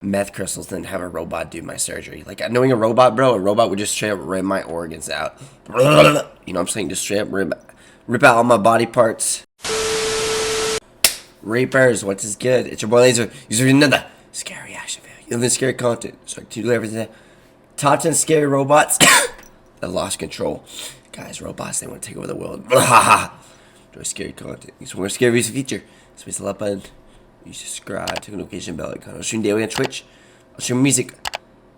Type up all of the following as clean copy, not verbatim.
meth crystals than have a robot do my surgery. Like, knowing a robot, bro, a robot would just straight up rip my organs out. You know what I'm saying? Just straight up rip out all my body parts. Reapers, what is good? It's your boy Laser. You're another scary action video. You live in scary content. So to do everything. Top 10 scary robots that lost control. Guys, robots, they want to take over the world. Enjoy scary content. These more scary videos feature. Space the like button. You subscribe to the notification bell icon. I'll stream daily on Twitch. I'll stream music.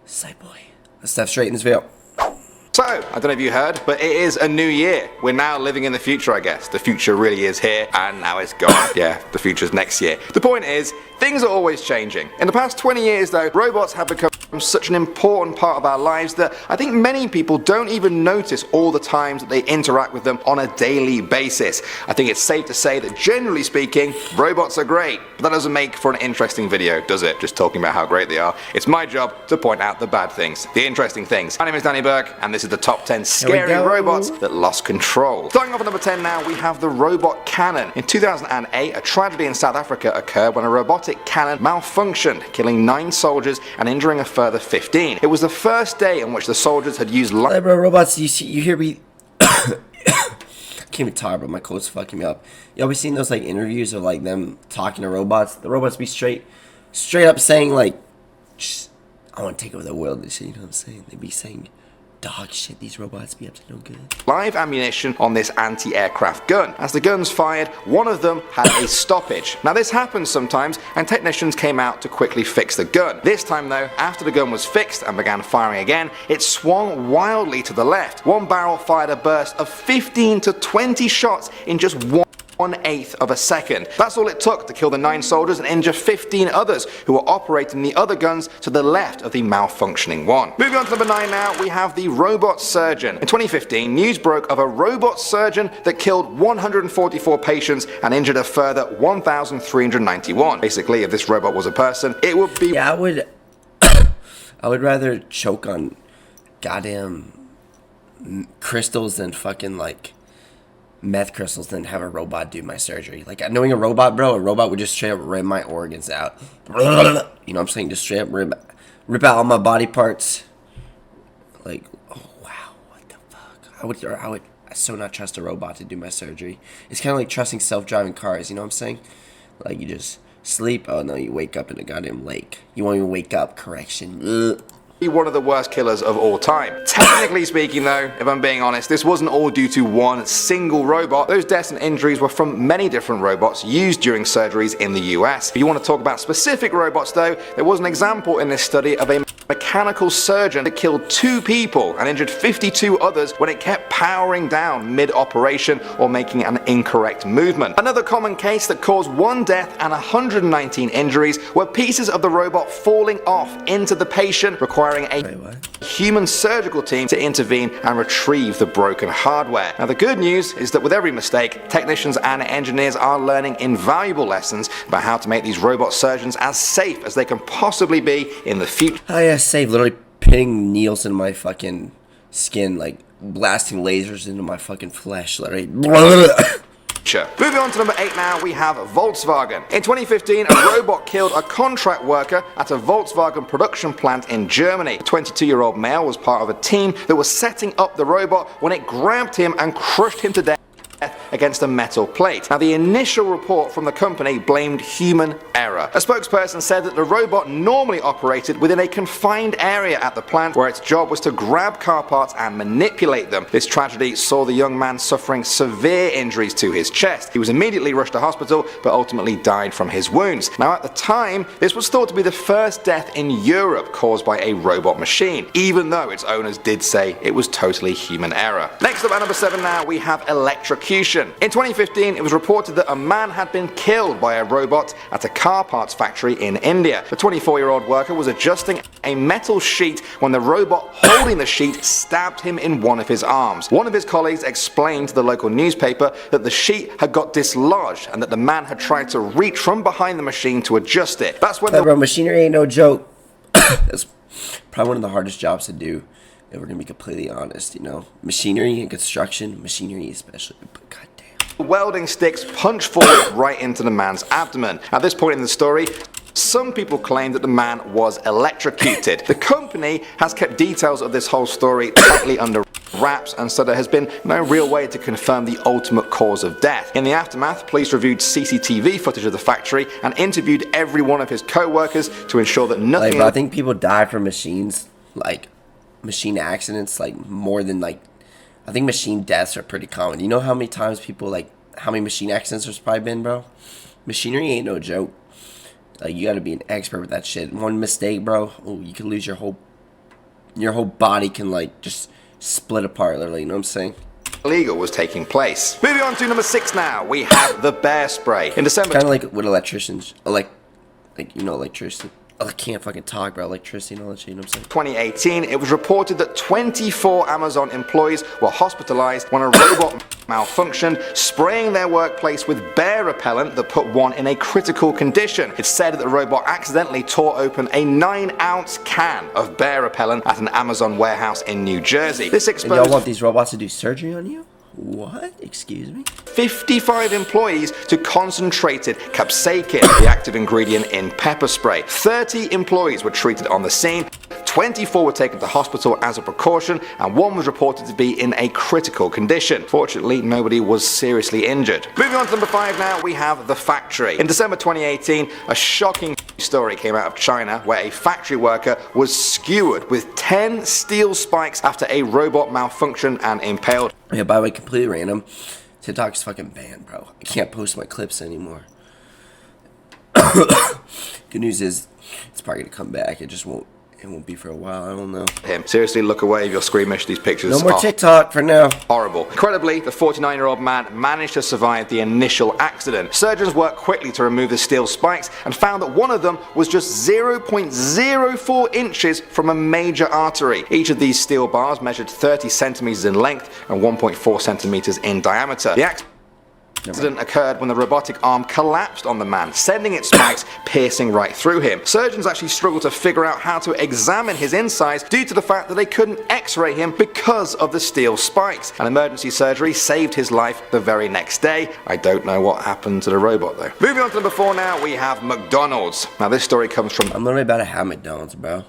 Side boy. Let's dive straight in this video. So, I don't know if you heard, but it is a new year. We're now living in the future, I guess. The future really is here, and now it's gone. Yeah, the future's next year. The point is, things are always changing. In the past 20 years, though, robots have become such an important part of our lives that I think many people don't even notice all the times that they interact with them on a daily basis. I think it's safe to say that, generally speaking, robots are great. But that doesn't make for an interesting video, does it? Just talking about how great they are. It's my job to point out the bad things, the interesting things. My name is Danny Burke, and this is the top 10 scary robots that lost control. Starting off at number 10 now, we have the robot cannon. In 2008, a tragedy in South Africa occurred when a robotic cannon malfunctioned, killing 9 soldiers and injuring a further 15. It was the first day on which the soldiers had used Hey bro, robots, you hear me? I can't even talk, bro. My cold's fucking me up. Y'all be seeing those like interviews of like them talking to robots? The robots be straight up saying like, I want to take over the world and shit, you know what I'm saying? They be saying dog shit. These robots be up to no good. Live ammunition on this anti-aircraft gun. As the guns fired, one of them had a stoppage. Now this happens sometimes, and technicians came out to quickly fix the gun. This time though, after the gun was fixed and began firing again, it swung wildly to the left. One barrel fired a burst of 15 to 20 shots in just 1/8 of a second. That's all it took to kill the 9 soldiers and injure 15 others who were operating the other guns to the left of the malfunctioning one. Moving on to number 9 now, we have the robot surgeon. In 2015, news broke of a robot surgeon that killed 144 patients and injured a further 1,391. Basically, if this robot was a person, it would be... Yeah, I would rather choke on goddamn crystals than fucking like meth crystals than have a robot do my surgery. Like, knowing a robot, bro, a robot would just straight up rip my organs out. You know what I'm saying? Just straight up rip out all my body parts. Like, oh wow, what the fuck? I would so not trust a robot to do my surgery. It's kind of like trusting self-driving cars, you know what I'm saying? Like, you just sleep, oh no, you wake up in a goddamn lake. You won't even wake up, correction. Ugh. One of the worst killers of all time. Technically speaking though, if I'm being honest, this wasn't all due to one single robot. Those deaths and injuries were from many different robots used during surgeries in the US. If you want to talk about specific robots though, there was an example in this study of a mechanical surgeon that killed 2 people and injured 52 others when it kept powering down mid-operation or making an incorrect movement. Another common case that caused 1 death and 119 injuries were pieces of the robot falling off into the patient, requiring a human surgical team to intervene and retrieve the broken hardware. Now the good news is that with every mistake, technicians and engineers are learning invaluable lessons about how to make these robot surgeons as safe as they can possibly be in the future. Oh yeah, safe. Literally pinning needles in my fucking skin, like blasting lasers into my fucking flesh. Literally. Moving on to number 8 now, we have Volkswagen. In 2015, a robot killed a contract worker at a Volkswagen production plant in Germany. The 22-year-old male was part of a team that was setting up the robot when it grabbed him and crushed him to death against a metal plate. Now the initial report from the company blamed human error. A spokesperson said that the robot normally operated within a confined area at the plant where its job was to grab car parts and manipulate them. This tragedy saw the young man suffering severe injuries to his chest. He was immediately rushed to hospital but ultimately died from his wounds. Now at the time, this was thought to be the first death in Europe caused by a robot machine, even though its owners did say it was totally human error. Next up at number 7 now, we have electrocution. In 2015, it was reported that a man had been killed by a robot at a car parts factory in India. The 24-year-old worker was adjusting a metal sheet when the robot holding the sheet stabbed him in one of his arms. One of his colleagues explained to the local newspaper that the sheet had got dislodged and that the man had tried to reach from behind the machine to adjust it. That's when bro, machinery ain't no joke. That's probably one of the hardest jobs to do. If we're gonna be completely honest, you know, machinery and construction, machinery especially, but goddamn. Welding sticks punched forward right into the man's abdomen. At this point in the story, Some people claim that the man was electrocuted. The company has kept details of this whole story tightly under wraps, and so there has been no real way to confirm the ultimate cause of death. In the aftermath, police reviewed CCTV footage of the factory and interviewed every one of his co-workers to ensure that nothing... I think people die from machines, like machine accidents, like more than like... I think machine deaths are pretty common. You know how many times people, like, how many machine accidents there's probably been, bro? Machinery ain't no joke. Like, you gotta be an expert with that shit. One mistake, bro, oh, you can lose your whole body can, like, just split apart, literally, you know what I'm saying? Illegal was taking place. Moving on to number 6 now, we have the bear spray. In December... Kind of like with electricians, like, you know, electricity. I can't fucking talk about electricity and all that shit, you know what I'm saying? 2018, it was reported that 24 Amazon employees were hospitalized when a robot malfunctioned, spraying their workplace with bear repellent that put one in a critical condition. It's said that the robot accidentally tore open a 9-ounce can of bear repellent at an Amazon warehouse in New Jersey. This exposed... And y'all want these robots to do surgery on you? What? Excuse me? 55 employees to concentrated capsaicin, the active ingredient in pepper spray. 30 employees were treated on the scene. 24 were taken to hospital as a precaution, and 1 was reported to be in a critical condition. Fortunately, nobody was seriously injured. Moving on to number 5 now, we have the factory. In December 2018, a shocking story came out of China where a factory worker was skewered with 10 steel spikes after a robot malfunctioned and impaled. Yeah, by the way, completely random. TikTok's fucking banned, bro. I can't post my clips anymore. Good news is, it's probably gonna come back. It won't be for a while. I don't know. Seriously, look away if you're squeamish. These pictures no more TikTok for now. Horrible. Incredibly, the 49-year-old man managed to survive the initial accident. Surgeons worked quickly to remove the steel spikes and found that one of them was just 0.04 inches from a major artery. Each of these steel bars measured 30 centimeters in length and 1.4 centimeters in diameter. The accident occurred when the robotic arm collapsed on the man, sending its spikes piercing right through him. Surgeons actually struggled to figure out how to examine his insides due to the fact that they couldn't x-ray him because of the steel spikes. An emergency surgery saved his life the very next day. I don't know what happened to the robot though. Moving on to number 4 now, we have McDonald's. Now this story comes from... I'm literally about to have McDonald's, bro.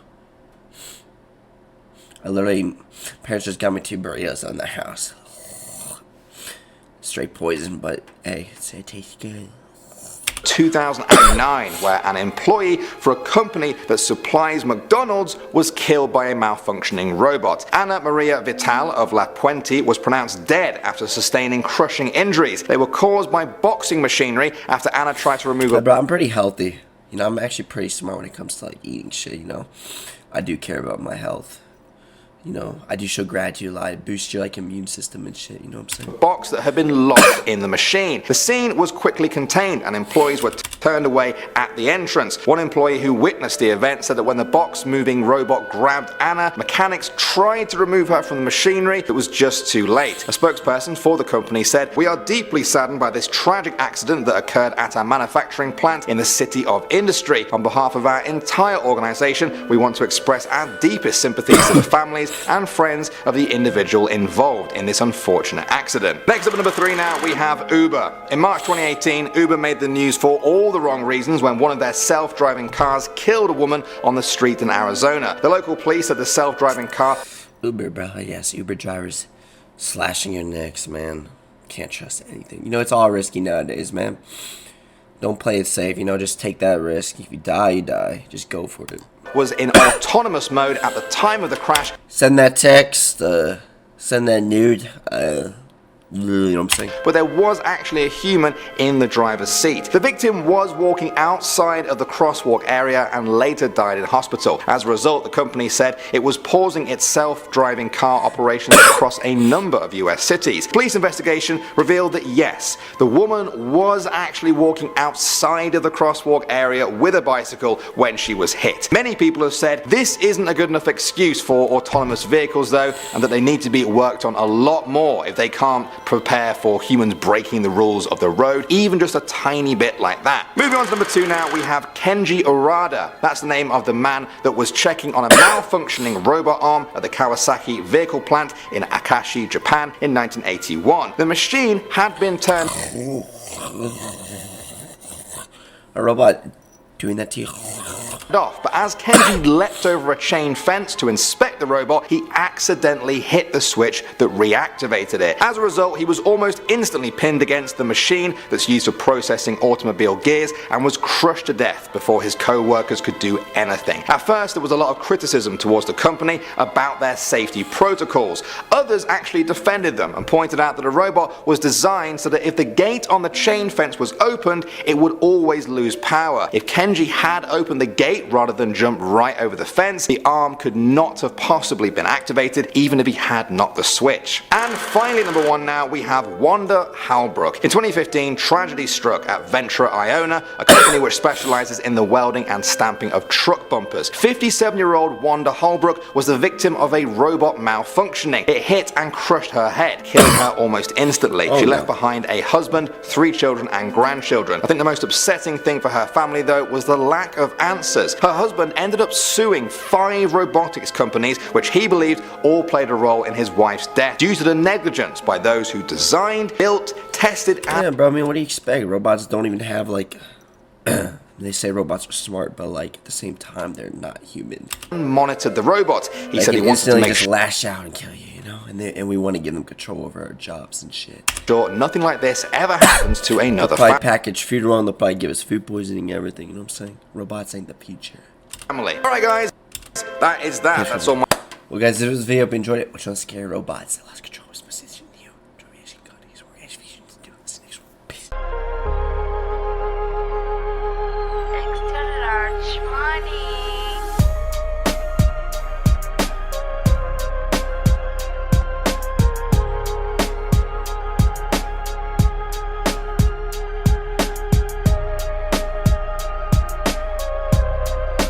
Parents just got me 2 burritos on the house. Straight poison, but hey, it tastes good. 2009, where an employee for a company that supplies McDonald's was killed by a malfunctioning robot. Ana Maria Vital of La Puente was pronounced dead after sustaining crushing injuries. They were caused by boxing machinery after Ana tried to remove a... Bro, I'm pretty healthy. You know, I'm actually pretty smart when it comes to like eating shit, you know. I do care about my health. You know, I do show gratitude a lot. It boosts your like immune system and shit, you know what I'm saying? Box that had been locked in the machine. The scene was quickly contained and employees were turned away at the entrance. One employee who witnessed the event said that when the box moving robot grabbed Anna, mechanics tried to remove her from the machinery. It was just too late. A spokesperson for the company said, "We are deeply saddened by this tragic accident that occurred at our manufacturing plant in the City of Industry. On behalf of our entire organization, we want to express our deepest sympathies to the families and friends of the individual involved in this unfortunate accident." Next up at number 3 now, we have Uber. In March 2018, Uber made the news for all the wrong reasons when one of their self-driving cars killed a woman on the street in Arizona. The local police said the self-driving car... Uber, bro, yes, Uber drivers slashing your necks, man. Can't trust anything. You know, it's all risky nowadays, man. Don't play it safe, you know, just take that risk. If you die, you die. Just go for it. Was in autonomous mode at the time of the crash. Send that text, send that nude, you know what I'm saying? But there was actually a human in the driver's seat. The victim was walking outside of the crosswalk area and later died in hospital. As a result, the company said it was pausing its self-driving car operations across a number of US cities. Police investigation revealed that yes, the woman was actually walking outside of the crosswalk area with a bicycle when she was hit. Many people have said this isn't a good enough excuse for autonomous vehicles though, and that they need to be worked on a lot more if they can't prepare for humans breaking the rules of the road, even just a tiny bit like that. Moving on to number 2 now, we have Kenji Arada. That's the name of the man that was checking on a malfunctioning robot arm at the Kawasaki vehicle plant in Akashi, Japan in 1981. The machine had been turned... A robot doing that to you. Off, but as Kenji leapt over a chain fence to inspect the robot, he accidentally hit the switch that reactivated it. As a result, he was almost instantly pinned against the machine that's used for processing automobile gears and was crushed to death before his co-workers could do anything. At first, there was a lot of criticism towards the company about their safety protocols. Others actually defended them and pointed out that a robot was designed so that if the gate on the chain fence was opened, it would always lose power. If Kenji had opened the gate rather than jump right over the fence, the arm could not have possibly been activated even if he had knocked the switch. And finally, number 1 now, we have Wanda Holbrook. In 2015, tragedy struck at Ventura, Iona, a company which specializes in the welding and stamping of truck bumpers. 57-year-old Wanda Holbrook was the victim of a robot malfunctioning. It hit and crushed her head, killing her almost instantly. She left behind a husband, 3 children and grandchildren. I think the most upsetting thing for her family though was the lack of answers. Her husband ended up suing 5 robotics companies which he believed all played a role in his wife's death due to the negligence by those who designed, built, tested and... Yeah, bro, I mean, what do you expect? Robots don't even have, like... They say robots are smart, but, like, at the same time, they're not human. ...monitored the robots. He like, said he wanted to make just lash out and kill you, you know? And we want to give them control over our jobs and shit. sure nothing like this ever happens to another They'll probably package food wrong, they'll probably give us food poisoning, everything, you know what I'm saying? Robots ain't the future. family. Alright guys, that is that. That's all my... Well guys, this was the video. If you enjoyed it, watch on scary robots. Let's control.